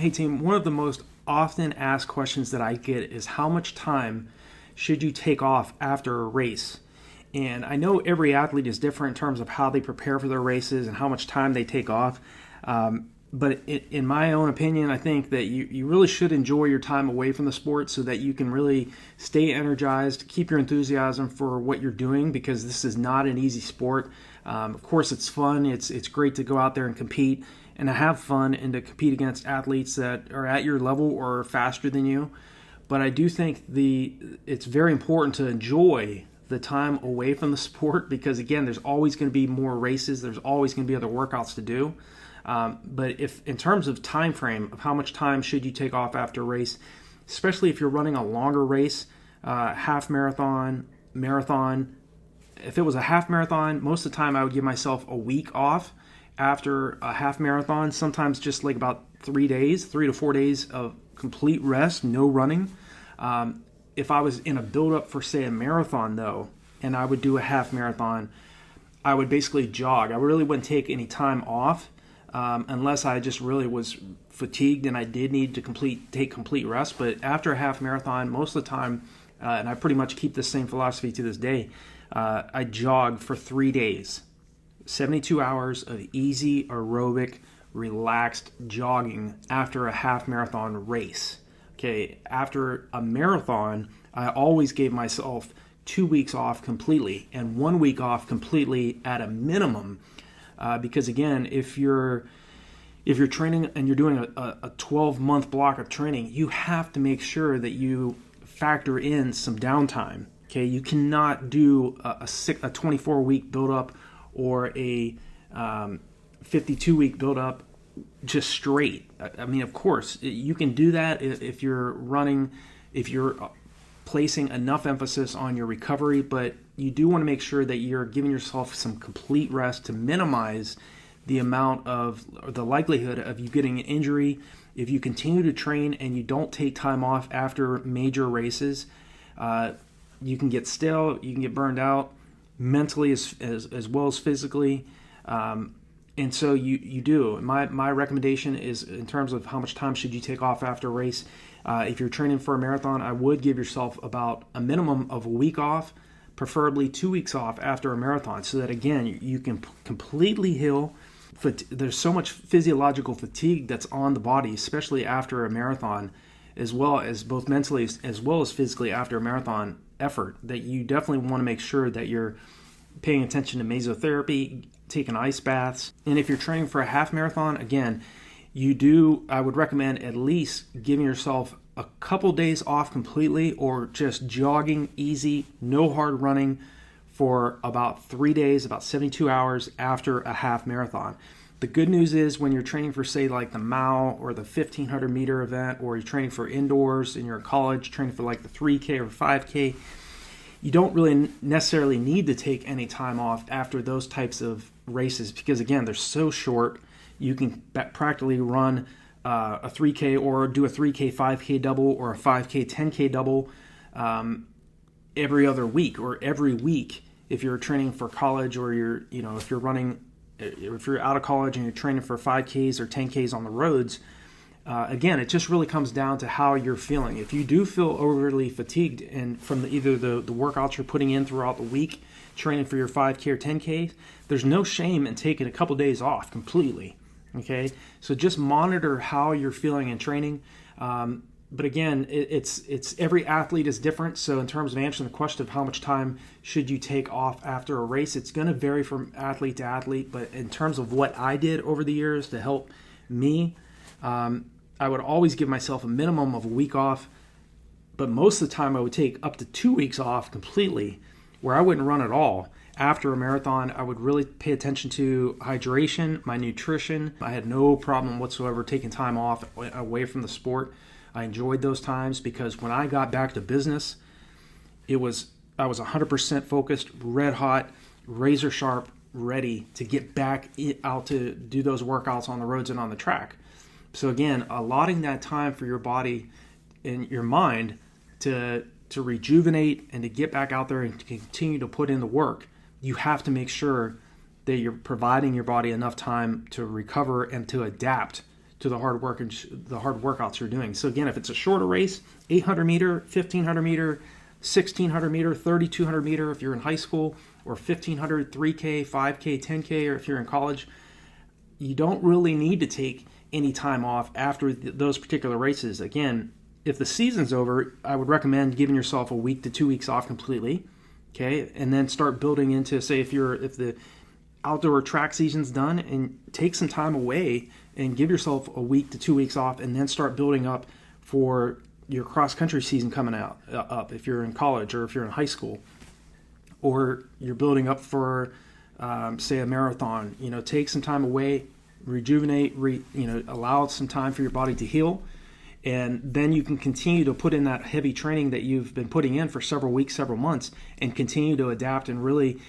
Hey team, one of the most often asked questions that I get is how much time should you take off after a race? And I know every athlete is different in terms of how they prepare for their races and how much time they take off. But in my own opinion, I think that you really should enjoy your time away from the sport so that you can really stay energized, keep your enthusiasm for what you're doing, because this is not an easy sport. Of course, it's fun. It's great to go out there and compete and to have fun and to compete against athletes that are at your level or faster than you. But I do think it's very important to enjoy the time away from the sport because, again, there's always going to be more races. There's always going to be other workouts to do. But if in terms of time frame of how much time should you take off after a race, especially if you're running a longer race, half marathon, marathon. If it was a half marathon, most of the time I would give myself a week off after a half marathon, sometimes just like about 3 days, 3 to 4 days of complete rest, no running. If I was in a build-up for, say, a marathon, though, and I would do a half marathon, I would basically jog. I really wouldn't take any time off unless I just really was fatigued and I did need to take complete rest. But after a half marathon, most of the time, and I pretty much keep the same philosophy to this day, I jog for 3 days. 72 hours of easy, aerobic, relaxed jogging after a half marathon race. Okay, after a marathon, I always gave myself 2 weeks off completely and 1 week off completely at a minimum. Because again, if you're training and you're doing a 12-month block of training, you have to make sure that you factor in some downtime. Okay, you cannot do a 24-week build-up or a 52-week build-up just straight. I mean, of course, you can do that if you're placing enough emphasis on your recovery, but you do want to make sure that you're giving yourself some complete rest to minimize the amount of, or the likelihood of you getting an injury. If you continue to train and you don't take time off after major races, you can get stale, you can get burned out mentally as well as physically. And so you do. My recommendation is in terms of how much time should you take off after a race. If you're training for a marathon, I would give yourself about a minimum of a week off, preferably 2 weeks off after a marathon, so that, again, you can completely heal. There's so much physiological fatigue that's on the body, especially after a marathon, as well as both mentally as well as physically after a marathon effort, that you definitely want to make sure that you're paying attention to mesotherapy, taking ice baths. And if you're training for a half marathon, again, I would recommend at least giving yourself a couple days off completely, or just jogging easy, no hard running for about 3 days, about 72 hours after a half marathon. The good news is when you're training for, say, like the mile or the 1,500 meter event, or you're training for indoors and you're in college, training for like the 3K or 5K, you don't really necessarily need to take any time off after those types of races because, again, they're so short. You can practically run a 3K or do a 3K 5K double or a 5K 10K double every other week or every week if you're training for college, or if you're out of college and you're training for 5Ks or 10Ks on the roads. Again, it just really comes down to how you're feeling. If you do feel overly fatigued and from either the workouts you're putting in throughout the week, training for your 5K or 10K, there's no shame in taking a couple days off completely. Okay, so just monitor how you're feeling in training. But again, it's every athlete is different. So in terms of answering the question of how much time should you take off after a race, it's going to vary from athlete to athlete. But in terms of what I did over the years to help me, I would always give myself a minimum of a week off. But most of the time I would take up to 2 weeks off completely, where I wouldn't run at all. After a marathon, I would really pay attention to hydration, my nutrition. I had no problem whatsoever taking time off away from the sport. I enjoyed those times because when I got back to business, I was 100% focused, red hot, razor sharp, ready to get back out to do those workouts on the roads and on the track. So again, allotting that time for your body and your mind to rejuvenate and to get back out there and to continue to put in the work, you have to make sure that you're providing your body enough time to recover and to adapt to the hard work and the hard workouts you're doing. So again, if it's a shorter race, 800 meter, 1500 meter, 1600 meter, 3200 meter if you're in high school, or 1500, 3K, 5K, 10K, or if you're in college, you don't really need to take any time off after those particular races. Again, if the season's over, I would recommend giving yourself a week to 2 weeks off completely, okay? And then start building into, say, if the outdoor track season's done, and take some time away and give yourself a week to 2 weeks off, and then start building up for your cross-country season coming up if you're in college or if you're in high school, or you're building up for, say, a marathon. Take some time away, rejuvenate, allow some time for your body to heal, and then you can continue to put in that heavy training that you've been putting in for several weeks, several months, and continue to adapt and really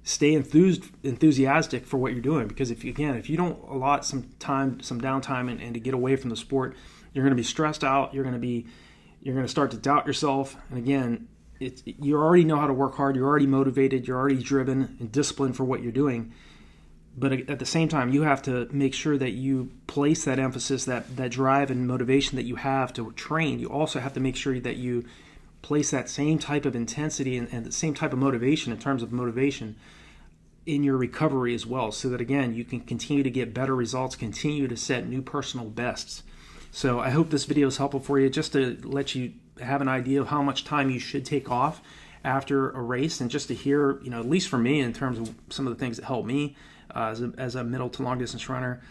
stay enthusiastic for what you're doing. Because if you don't allot some time, some downtime, and to get away from the sport, you're going to be stressed out. You're going to start to doubt yourself. And again, you already know how to work hard. You're already motivated. You're already driven and disciplined for what you're doing. But at the same time, you have to make sure that you place that emphasis, that drive and motivation that you have to train. You also have to make sure that you place that same type of intensity and the same type of motivation, in terms of motivation, in your recovery as well, so that, again, you can continue to get better results, continue to set new personal bests. So I hope this video is helpful for you, just to let you have an idea of how much time you should take off after a race, and just to hear, at least for me, in terms of some of the things that helped me as a middle to long distance runner.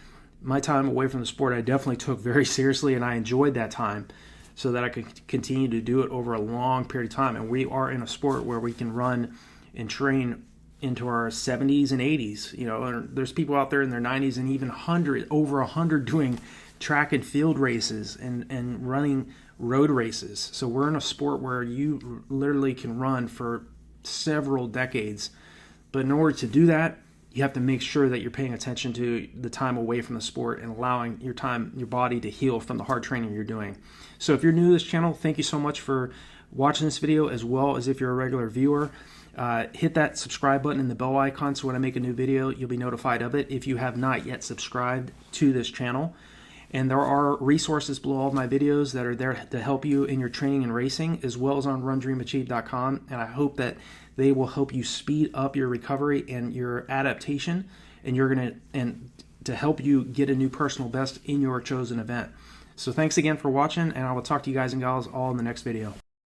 My time away from the sport, I definitely took very seriously, and I enjoyed that time so that I could continue to do it over a long period of time. And we are in a sport where we can run and train into our 70s and 80s. And there's people out there in their 90s and even over 100 doing track and field races and running road races. So we're in a sport where you literally can run for several decades. But in order to do that, you have to make sure that you're paying attention to the time away from the sport and allowing your body to heal from the hard training you're doing. So if you're new to this channel, thank you so much for watching this video, as well as if you're a regular viewer. Hit that subscribe button and the bell icon so when I make a new video, you'll be notified of it if you have not yet subscribed to this channel. And there are resources below all of my videos that are there to help you in your training and racing, as well as on RunDreamAchieve.com. And I hope that they will help you speed up your recovery and your adaptation, and to help you get a new personal best in your chosen event. So thanks again for watching, and I will talk to you guys and gals all in the next video.